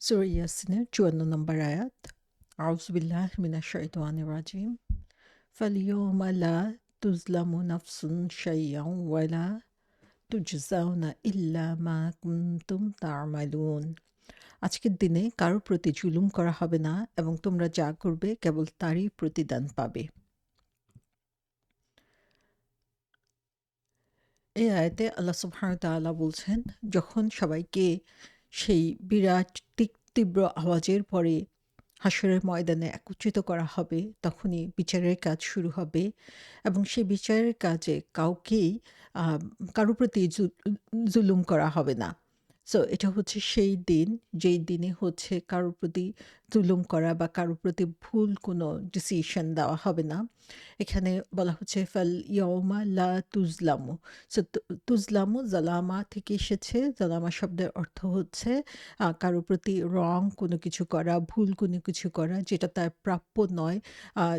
সূরা ইয়াসিনের ৫৪ নম্বর আয়াত। আউযু বিল্লাহি মিনাশ শাইতানির রাজিম। ফাল-ইয়াওমা লা তুযলামু নাফসুন শাইআন ওয়া লা তুজজাউনা ইল্লা মা কুনতুম তা'মালুন। আজকের দিনে কারো প্রতি জুলুম করা হবে না এবং তোমরা যা করবে কেবল তারই প্রতিদান পাবে। এই আয়াতে আল্লাহ সুবহানাহু ওয়া তাআলা বলছেন, যখন সবাইকে সেই বিরাট তীব্র আওয়াজের পরে হাসরের ময়দানে একত্রিত করা হবে, তখনই বিচারের কাজ শুরু হবে এবং সেই বিচারের কাজে কাউকেই আ কারো প্রতি জুলুম করা হবে না। সো এটা হচ্ছে সেই দিন, যেই দিনে হচ্ছে কারো প্রতি জুলুম করা বা কারো প্রতি ভুল কোনো ডিসিশন দেওয়া হবে না। এখানে বলা হচ্ছে ফাল ইয়াউমা লা তুজলামু। সো তুজলামু জালামা থেকে এসেছে। জালামা শব্দের অর্থ হচ্ছে কারো প্রতি রং কোনো কিছু করা, ভুল কোনো কিছু করা যেটা তার প্রাপ্য নয়,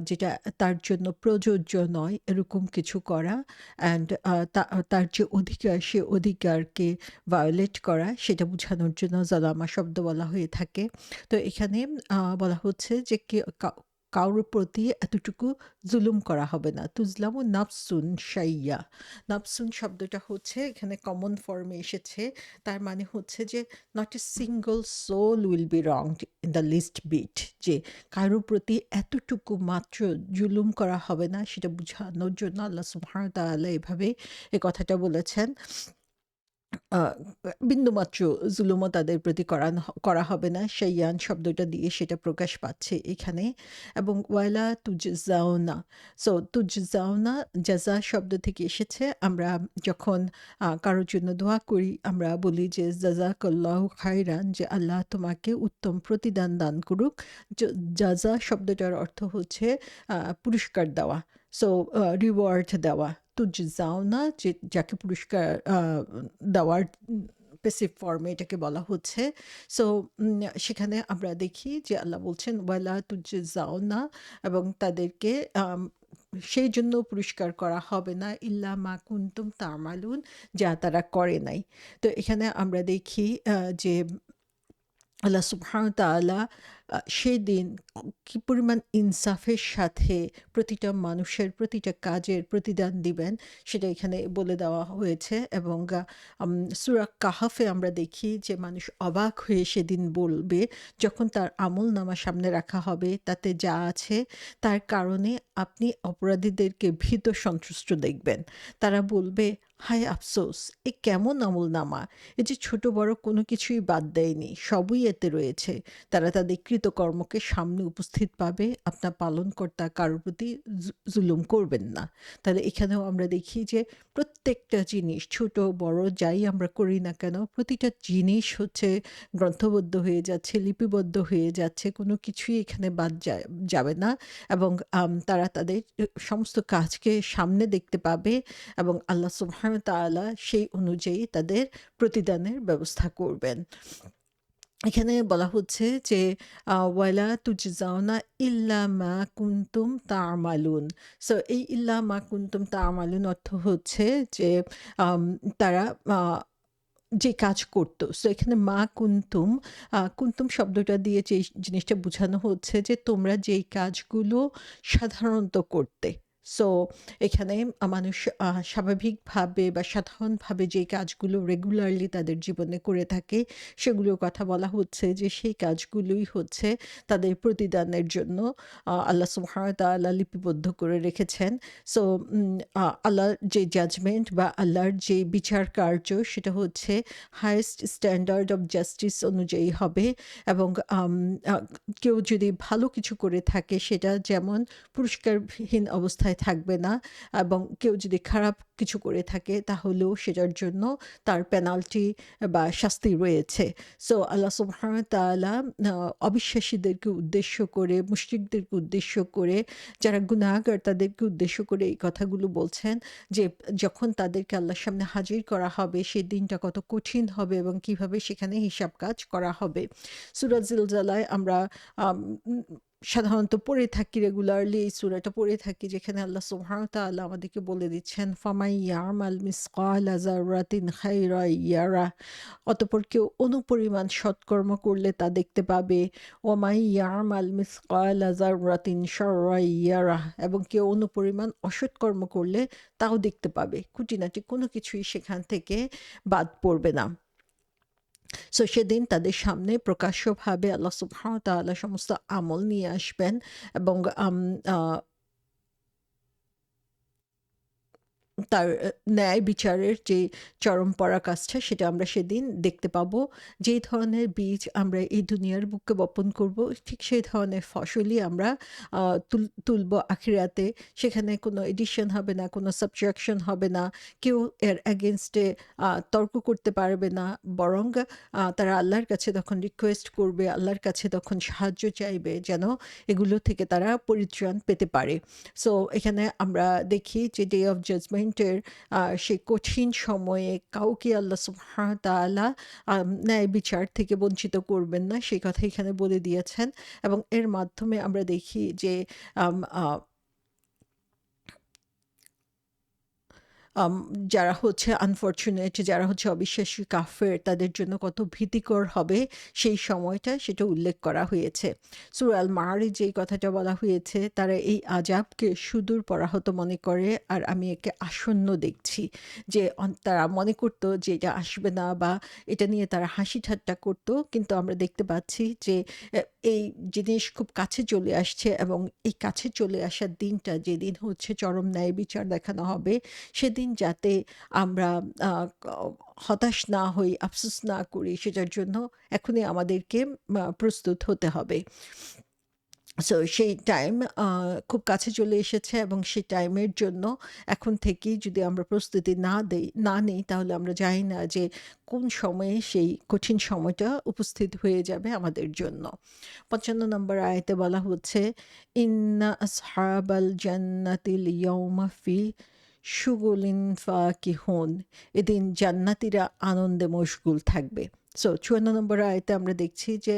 যেটা তার জন্য প্রযোজ্য নয়, এরকম কিছু করা অ্যান্ড তার যে অধিকার সে অধিকারকে ভায়োলেট করা সেটা বোঝানোর জন্য জালামা শব্দ বলা হয়ে থাকে। তো এখানে বলা হচ্ছে যে কারোর প্রতি এতটুকু জুলুম করা হবে না। তুজলামু নাফসুন শাইয়্যা। নাফসুন শব্দটা হচ্ছে এখানে কমন ফর্মে এসেছে। তার মানে হচ্ছে যে not a single soul will be wronged in the least bit, যে কারো প্রতি এতটুকু মাত্র জুলুম করা হবে না সেটা বোঝানোর জন্য আল্লাহ সুবহানাহু ওয়া তাআলা এভাবে এ কথাটা বলেছেন। আ বিন্দুমাত্র জুলুমও তাদের প্রতি করা হবে না। শাইয়ান শব্দটা দিয়ে সেটা প্রকাশ পাচ্ছে এখানে এবং ওয়ালা তুজজাউনা। সো তুজজাউনা জাযা শব্দ থেকে এসেছে। আমরা যখন কারোর জন্য দোয়া করি আমরা বলি যে জাযাকাল্লাহু খাইরান, যে আল্লাহ তোমাকে উত্তম প্রতিদান দান করুক। জ জাযা শব্দটার অর্থ হচ্ছে পুরস্কার দেওয়া। সো রিওয়ার্ড দেওয়া। তুজজাউনা যাকে পুরস্কার দেওয়ার প্যাসিভ ফর্মে এটাকে বলা হচ্ছে। সো সেখানে আমরা দেখি যে আল্লাহ বলছেন ওয়ালা তুজজাউনা এবং তাদেরকে সেই জন্য পুরস্কার করা হবে না ইল্লা মা কুনতুম তা'মালুন, যা তারা করে নাই। তো এখানে আমরা দেখি যে আল্লাহ সুবহানাহু ওয়া তাআলা সেদিন কি পরিমাণ ইনসাফের সাথে প্রতিটা মানুষের প্রতিটা কাজের প্রতিদান দিবেন সেটা এখানে বলে দেওয়া হয়েছে এবং সূরা কাহাফে আমরা দেখি যে মানুষ অবাক হয়ে সেদিন বলবে, যখন তার আমলনামা সামনে রাখা হবে তাতে যা আছে তার কারণে আপনি অপরাধীদেরকে ভীত সন্ত্রস্ত দেখবেন। তারা বলবে, হায় আফসোস! এ কেমন আমলনামা! এ যে ছোট বড় কোনো কিছুই বাদ দেয়নি, সবই এতে রয়েছে। তারা তাদের কৃতকর্মকে সামনে উপস্থিত পাবে। আপনার পালনকর্তা কারোর প্রতি জুলুম করবেন না। তাহলে এখানেও আমরা দেখি যে প্রত্যেকটা জিনিস ছোট বড় যাই আমরা করি না কেন, প্রতিটা জিনিস হচ্ছে গ্রন্থবদ্ধ হয়ে যাচ্ছে, লিপিবদ্ধ হয়ে যাচ্ছে। কোনো কিছুই এখানে বাদ যাবে না এবং তারা তাদের সমস্ত কাজকে সামনে দেখতে পাবে এবং আল্লাহ সুবহানাহু ওয়া তাআলা সেই অনুযায়ী তাদের প্রতিদানের ব্যবস্থা করবেন। এখানে বলা হচ্ছে যে ওয়ালা তুজজাউনা ইল্লা মা কুনতুম তা'মালুন। সো এই ইল্লা মা কুনতুম তা'মালুন অর্থ হচ্ছে যে আম তারা আ যে কাজ করত। সো এখানে মা কুনতুম, কুনতুম শব্দটা দিয়ে যেই জিনিসটা বোঝানো হচ্ছে যে তোমরা যেই কাজগুলো সাধারণত করতে। সো এখানে মানুষ স্বাভাবিকভাবে বা সাধারণভাবে যেই কাজগুলো রেগুলারলি তাদের জীবনে করে থাকে সেগুলোর কথা বলা হচ্ছে যে সেই কাজগুলোই হচ্ছে তাদের প্রতিদানের জন্য আল্লাহ সুবহানাহু ওয়া তাআলা লিপিবদ্ধ করে রেখেছেন। সো আল্লাহর যে জাজমেন্ট বা আল্লাহর যে বিচার কার্য সেটা হচ্ছে হাইয়েস্ট স্ট্যান্ডার্ড অফ জাস্টিস অনুযায়ী হবে এবং আম আ কেউ যদি ভালো কিছু করে থাকে সেটা যেমন পুরস্কারহীন অবস্থায় থাকবে না এবং কেউ যদি খারাপ কিছু করে থাকে তাহলেও সেটার জন্য তার পেনাল্টি বা শাস্তি রয়েছে। সো আল্লাহ সুবহানাহু ওয়া তাআলা অবিশ্বাসীদেরকে উদ্দেশ্য করে, মুশরিকদেরকে উদ্দেশ্য করে, যারা গুনাহগার তাদেরকে উদ্দেশ্য করে এই কথাগুলো বলছেন যে যখন তাদেরকে আল্লাহর সামনে হাজির করা হবে সেই দিনটা কত কঠিন হবে এবং কিভাবে সেখানে হিসাব কাজ করা হবে। সূরা জিলজালায় আমরা আম সাধারণত পড়ে থাকি রেগুলারলি এই সূরাটা পড়ে থাকি যেখানে আল্লাহ সুবহানাহু ওয়া তাআলা আমাদেরকে বলে দিচ্ছেন, "ফামান ইয়া'মাল মিসকালা যাররাতিন খাইরান ইয়ারাহ" অতঃপর কেউ অনুপরিমাণ সৎকর্ম করলে তা দেখতে পাবে। "ওয়ামান ইয়া'মাল মিসকালা যাররাতিন শাররান ইয়ারাহ" এবং কেউ অনুপরিমাণ অসৎকর্ম করলে তাও দেখতে পাবে। খুঁটিনাটি কোনো কিছুই সেখান থেকে বাদ পড়বে না। সো সেদিন তাদের সামনে প্রকাশ্যভাবে আল্লাহ সুবহানাহু ওয়া তাআলা সমস্ত আমল নিয়ে আসবেন এবং আম আ তার ন্যায় বিচারের যে চরম পরাকাষ্ঠা সেটা আমরা সেদিন দেখতে পাবো। যেই ধরনের বীজ আমরা এই দুনিয়ার বুকে বপন করব, ঠিক সেই ধরনের ফসলই আমরা আ তুলব আখিরাতে। সেখানে কোনো এডিশন হবে না, কোনো সাবট্রাকশন হবে না। কেউ এর এগেইনস্ট এ তর্ক করতে পারবে না। বরং তারা আল্লাহর কাছে তখন রিকোয়েস্ট করবে, আল্লাহর কাছে তখন সাহায্য চাইবে যেন এগুলো থেকে তারা পরিত্রাণ পেতে পারে। সো এখানে আমরা দেখি যে ডে অফ জাজমেন্টের সেই কঠিন সময়ে কাউকে আল্লাহ সুবহানাহু ওয়া তাআলা ন্যায় বিচার থেকে বঞ্চিত করবেন না, সেই কথা এখানে বলে দিয়েছেন। এবং এর মাধ্যমে আমরা দেখি যে আম আ আম যারা হচ্ছে আনফরচুনেট, যারা হচ্ছে অবিশ্বাসী কাফের, তাদের জন্য কত ভীতিকর হবে সেই সময়টা সেটা উল্লেখ করা হয়েছে। সূরা আল মাআরিজ যেই কথাটা বলা হয়েছে, তারা এই আযাবকে সুদূর পরাহত মনে করে আর আমি একে আসন্ন দেখছি। যে তারা মনে করত যে এটা আসবে না বা এটা নিয়ে তারা হাসি ঠাট্টা করত। কিন্তু আমরা দেখতে পাচ্ছি যে এ এই জিনিস খুব কাছে চলে আসছে এবং এই কাছে চলে আসার দিনটা যেদিন হচ্ছে চরম ন্যায় বিচার দেখানো হবে, সেদিন যাতে আমরা আ ক হতাশ না হই, আফসোস না করি সেটার জন্য এখনই আমাদেরকে প্রস্তুত হতে হবে। সো সেই টাইম আ খুব কাছে চলে এসেছে এবং সেই টাইমের জন্য এখন থেকেই যদি আমরা প্রস্তুতি না নেই তাহলে আমরা জানি না যে কোন সময়ে সেই কঠিন সময়টা উপস্থিত হয়ে যাবে আমাদের জন্য। ৫৫ নম্বর আয়াতে বলা হচ্ছে, "ইন্না আসহাবাল জান্নাতিল ইয়াওমা ফি শুগুলিন ফাকিহুন" এদিন জান্নাতীরা আনন্দে মশগুল থাকবে। সো ৫৪ নম্বর আয়াতে আমরা দেখছি যে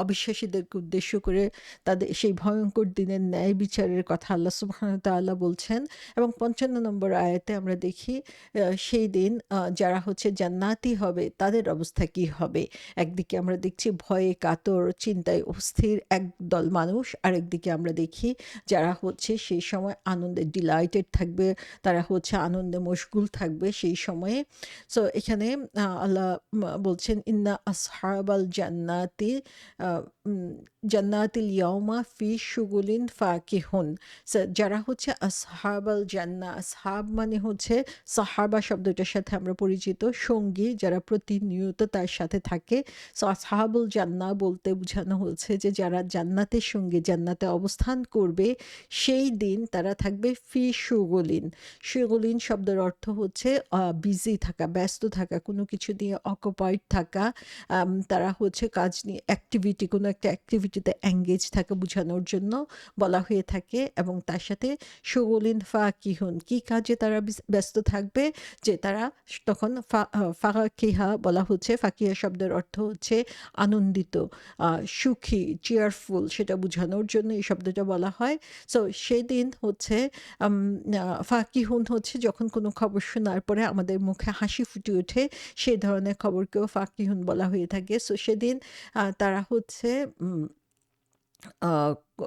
অবিশ্বাসীদেরকে উদ্দেশ্য করে তাদের সেই ভয়ঙ্কর দিনের ন্যায় বিচারের কথা আল্লাহ সুবহানাহু ওয়া তাআলা বলছেন। এবং ৫৫ নম্বর আয়াতে আমরা দেখি সেই দিন যারা হচ্ছে জান্নাতি হবে তাদের অবস্থা কি হবে। একদিকে আমরা দেখছি ভয়ে কাতর, চিন্তায় অস্থির একদল মানুষ। আরেকদিকে আমরা দেখি যারা হচ্ছে সেই সময় আনন্দে ডিলাইটেড থাকবে, তারা হচ্ছে আনন্দে মশগুল থাকবে সেই সময়ে। সো এখানে আল্লাহ বলছেন, "ইন্না আসহাবাল জান্নাতি আ উম জান্নাতিল ইয়াওমা ফি শুগুলিন ফাকিহুন" যারা হচ্ছে আসহাবাল জান্নাহ, আসহাব মানে হচ্ছে সাহাবা শব্দটার সাথে আমরা পরিচিত, সঙ্গী যারা প্রতিনিয়ত তার সাথে থাকে। সো আসহাবুল জান্নাহ বলতে বোঝানো হচ্ছে যে যারা জান্নাতের সঙ্গে জান্নাতে অবস্থান করবে সেই দিন তারা থাকবে ফি শুগুলিন। শুগুলিন শব্দের অর্থ হচ্ছে বিজি থাকা, ব্যস্ত থাকা, কোনো কিছু নিয়ে অকুপাইড থাকা। তারা হচ্ছে কাজ নিয়ে কোনো একটা অ্যাক্টিভিটিতে এঙ্গেজ থাকা বোঝানোর জন্য বলা হয়ে থাকে। এবং তার সাথে শুগুলিন ফাকিহুন, কি কাজে তারা ব্যস্ত থাকবে, যে তারা তখন ফাকিহা বলা হচ্ছে, ফাকিহা শব্দের অর্থ হচ্ছে আনন্দিত, সুখী, চেয়ারফুল, সেটা বোঝানোর জন্য এই শব্দটা বলা হয়। সো সেদিন হচ্ছে আম ফাকিহুন হচ্ছে যখন কোনো খবর শোনার পরে আমাদের মুখে হাসি ফুটে ওঠে, সেই ধরনের খবরকেও ফাকিহুন বলা হয়ে থাকে। সো সেদিন তারা হচ্ছে আ ক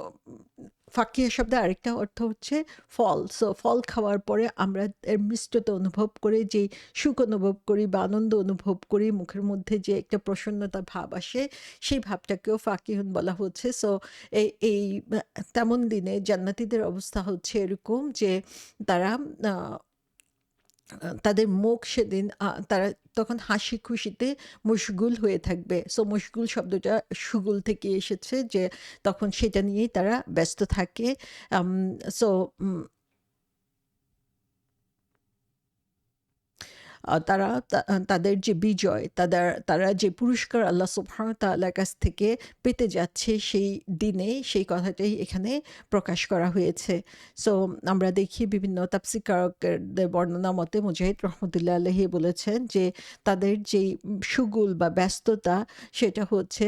ফাকিহ শব্দের আরেকটা অর্থ হচ্ছে ফল। সো ফল খাওয়ার পরে আমরা এর মিষ্টতা অনুভব করে যেই সুখ অনুভব করি বা আনন্দ অনুভব করি, মুখের মধ্যে যে একটা প্রসন্নতা ভাব আসে, সেই ভাবটাকেও ফাকিহুন বলা হচ্ছে। সো এই তেমন দিনে জান্নাতীদের অবস্থা হচ্ছে এরকম যে তারা আ তাদের মুখ সেদিন তারা তখন হাসি খুশিতে মশগুল হয়ে থাকবে। সো মশগুল শব্দটা শুগুল থেকে এসেছে, যে তখন সেটা নিয়েই তারা ব্যস্ত থাকে। আম সো তারা তাদের যে বিজয়, তারা যে পুরস্কার আল্লাহ সুবহানাহু ওয়া তাআলার কাছ থেকে পেতে যাচ্ছে সেই দিনে, সেই কথাটাই এখানে প্রকাশ করা হয়েছে। সো আমরা দেখি বিভিন্ন তাফসীরকারকদের বর্ণনা মতে মুজাহিদ রহমতুল্লাহ আলাইহি বলেছেন যে তাদের যেই শুগুল বা ব্যস্ততা, সেটা হচ্ছে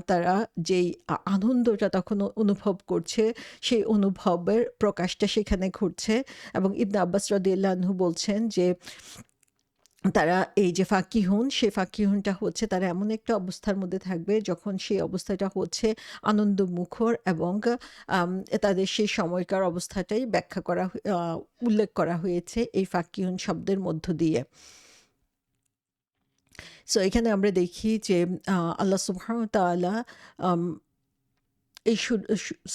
তারা যেই আনন্দটা তখন অনুভব করছে, সেই অনুভবের প্রকাশটা সেখানে ঘটছে। এবং ইবনে আব্বাস রাদিয়াল্লাহু আনহু বলছেন যে তারা এই যে ফাকিহুন, সেই ফাকিহুনটা হচ্ছে তারা এমন একটা অবস্থার মধ্যে থাকবে যখন সেই অবস্থাটা হচ্ছে আনন্দমুখর, এবং তাদের সেই সময়কার অবস্থাটাই ব্যাখ্যা করা উল্লেখ করা হয়েছে এই ফাকিহুন শব্দের মধ্য দিয়ে। সো এখানে আমরা দেখি যে আল্লাহ সুবহানাহু ওয়া তাআলা আম এই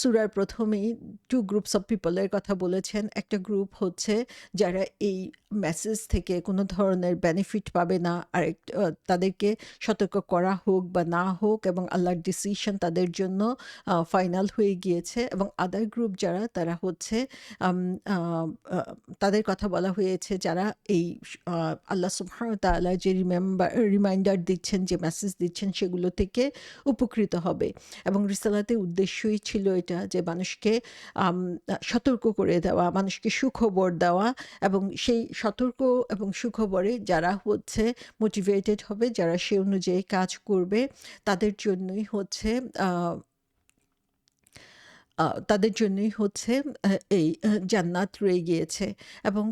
সূরার ১ম এই 2 গ্রুপস অফ পিপল এর কথা বলেছেন। একটা গ্রুপ হচ্ছে যারা এই মেসেজ থেকে কোনো ধরনের বেনিফিট পাবে না। তাদেরকে সতর্ক করা হোক বা না হোক, এবং আল্লাহর ডিসিশন তাদের জন্য ফাইনাল হয়ে গিয়েছে। এবং আদার গ্রুপ যারা, তারা হচ্ছে আম আ আ তাদের কথা বলা হয়েছে যারা এই আল্লাহ সুবহানাহু ওয়া তাআলা যে রিমাইন্ডার দিচ্ছেন, যে মেসেজ দিচ্ছেন, সেগুলো থেকে উপকৃত হবে। এবং রিসালাতের উদ্দেশ্যই ছিল এটা, যে মানুষকে সতর্ক করে দেওয়া, মানুষকে সুখবর দেওয়া, এবং সেই সতর্ক এবং সুখবরে যারা হচ্ছে মোটিভেটেড হবে, যারা সে অনুযায়ী কাজ করবে, তাদের জন্যই হচ্ছে তাদের জন্যই হচ্ছে এই জান্নাত রয়ে গিয়েছে। এবং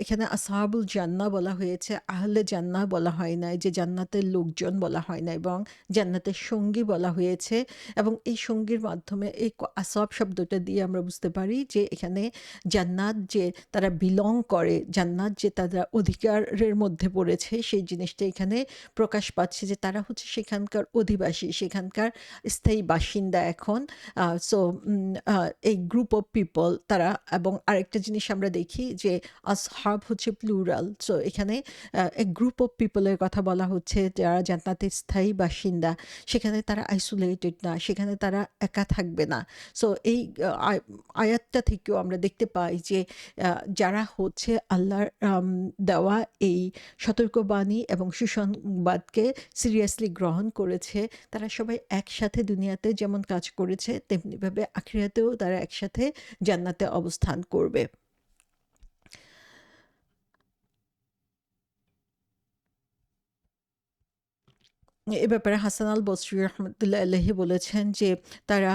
এখানে আসহাবুল জান্নাহ বলা হয়েছে, আহলে জান্নাহ বলা হয় নাই, যে জান্নাতের লোকজন বলা হয় না, এবং জান্নাতের সঙ্গী বলা হয়েছে। এবং এই সঙ্গীর মাধ্যমে এই আসহাব শব্দটা দিয়ে আমরা বুঝতে পারি যে এখানে জান্নাত যে তারা বিলং করে, জান্নাত যে তারা অধিকারের মধ্যে পড়েছে, সেই জিনিসটা এখানে প্রকাশ পাচ্ছে, যে তারা হচ্ছে সেখানকার অধিবাসী, সেখানকার স্থায়ী বাসিন্দা এখন। সো এই গ্রুপ অফ পিপল তারা। এবং আরেকটা জিনিস আমরা দেখি যে আসহাব হচ্ছে প্লুরাল। সো এখানে এক গ্রুপ অফ পিপলের কথা বলা হচ্ছে যারা জান্নাতের স্থায়ী বাসিন্দা। সেখানে তারা আইসোলেটেড না, সেখানে তারা একা থাকবে না। সো এই আয়াতটা থেকেও আমরা দেখতে পাই যে যারা হচ্ছে আল্লাহর দেওয়া এই সতর্কবাণী এবং সুসংবাদকে সিরিয়াসলি গ্রহণ করেছে, তারা সবাই একসাথে দুনিয়াতে যেমন কাজ করেছে, তেমনিভাবে আখিরাতেও তারা একসাথে জান্নাতে অবস্থান করবে। এ ব্যাপারে হাসান আল বসরি রহমতুল্লাহ আলাইহি বলেছেন যে তারা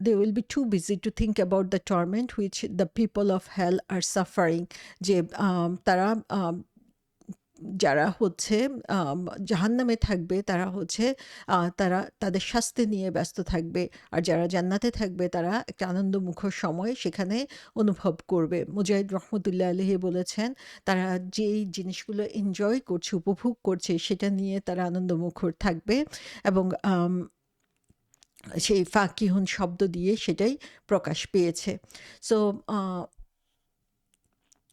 they will be too busy to think about the torment which the people of hell are suffering, যে তারা যারা হচ্ছে আম জাহান্নামে থাকবে, তারা হচ্ছে তারা তাদের শাস্তি নিয়ে ব্যস্ত থাকবে। আর যারা জান্নাতে থাকবে, তারা একটা আনন্দমুখর সময় সেখানে অনুভব করবে। মুজাহিদ রহমতুল্লাহ আলাইহি বলেছেন, তারা যেই জিনিসগুলো এনজয় করছে, উপভোগ করছে, সেটা নিয়ে তারা আনন্দমুখর থাকবে। এবং সেই ফাকিহুন শব্দ দিয়ে সেটাই প্রকাশ পেয়েছে। সো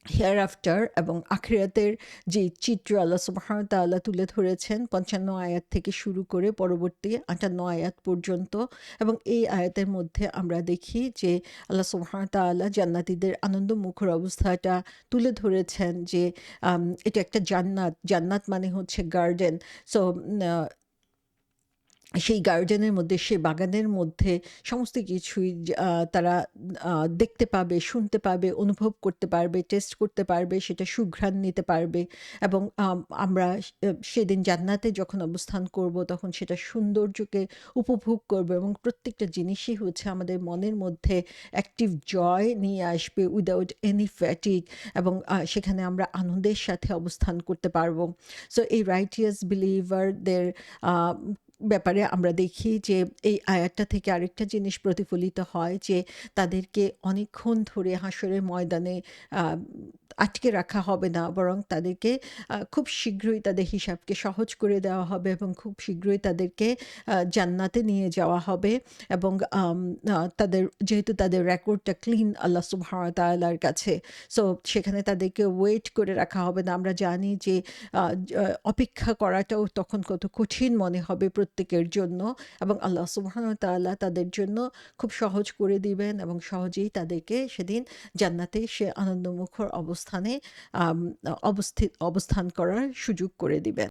হেয়ার আফটার এবং আখিরাতের যে চিত্র আল্লাহ সুবহানাহু ওয়া তাআলা তুলে ধরেছেন ৫৫ আয়াত থেকে শুরু করে পরবর্তী ৫৮ আয়াত পর্যন্ত। এবং এই আয়াতের মধ্যে আমরা দেখি যে আল্লাহ সুবহানাহু ওয়া তাআলা জান্নাতীদের আনন্দমুখর অবস্থাটা তুলে ধরেছেন, যে এটা একটা জান্নাত। জান্নাত মানে হচ্ছে গার্ডেন। সো সেই গার্ডেনের মধ্যে, সেই বাগানের মধ্যে সমস্ত কিছুই তারা দেখতে পাবে, শুনতে পাবে, অনুভব করতে পারবে, টেস্ট করতে পারবে, সেটা সুঘ্রাণ নিতে পারবে। এবং আমরা সেদিন জান্নাতে যখন অবস্থান করব, তখন সেটা সৌন্দর্যকে উপভোগ করব, এবং প্রত্যেকটা জিনিসই হচ্ছে আমাদের মনের মধ্যে অ্যাক্টিভ জয় নিয়ে আসবে উইদাউট এনি ফ্যাটিগ। এবং সেখানে আমরা আনন্দের সাথে অবস্থান করতে পারবো। সো এই রাইটিয়াস বিলিভারদের ব্যাপারে আমরা দেখি যে এই আয়াতটা থেকে আরেকটা জিনিস প্রতিফলিত হয়, যে তাদেরকে অনেকক্ষণ ধরে হাসরের ময়দানে আটকে রাখা হবে না, বরং তাদেরকে খুব শীঘ্রই তাদের হিসাবকে সহজ করে দেওয়া হবে, এবং খুব শীঘ্রই তাদেরকে জান্নাতে নিয়ে যাওয়া হবে। এবং তাদের যেহেতু তাদের রেকর্ডটা ক্লিন আল্লাহ সুবহানাহু ওয়া তাআলার কাছে, সো সেখানে তাদেরকে ওয়েট করে রাখা হবে না। আমরা জানি যে অপেক্ষা করাটাও তখন কত কঠিন মনে হবে প্রত্যেকের জন্য এবং আল্লাহ সুবহানাহু ওয়া তাআলা তাদের জন্য খুব সহজ করে দিবেন এবং সহজেই তাদেরকে সেদিন জান্নাতে সে আনন্দমুখর অবস্থানে অবস্থান করার সুযোগ করে দিবেন।